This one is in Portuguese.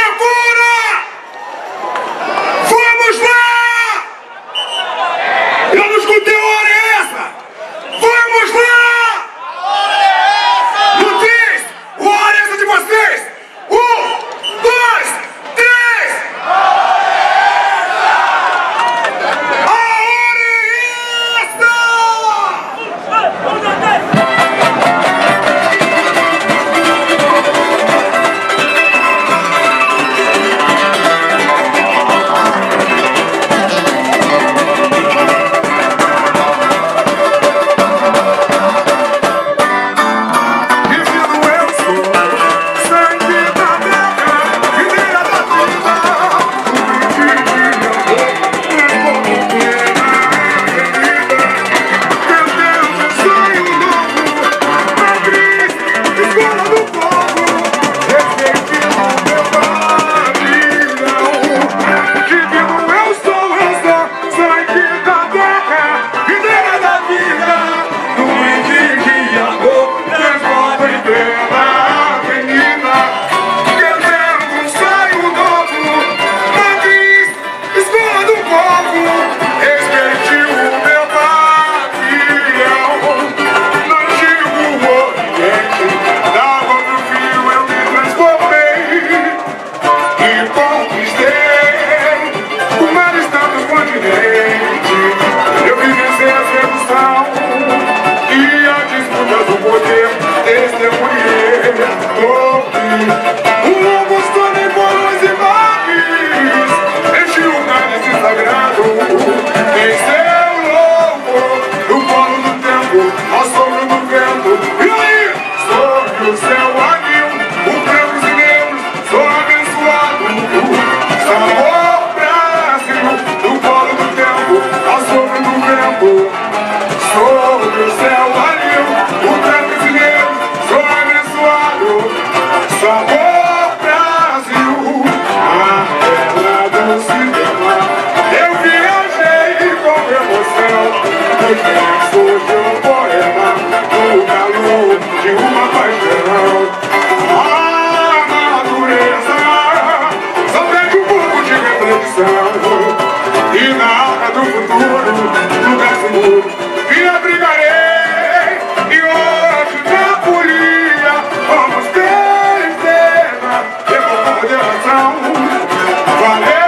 loucura! Vamos lá! Eu não escutei a hora é essa! Vamos lá! No 3, a hora é essa de vocês! 1, 2, 3! A hora é essa! Sobre o céu anil, o branco brasileiro, sou abençoado. Sabor Brasil, a tela do cinema. Eu viajei com emoção, no verso de um poema, no calor de uma paixão. A natureza só tem um pouco de reflexão, e na alma do futuro, lugar seguro, me abrigarei. E hoje na folia vamos ter cena, eu vou fazer ação. Valeu!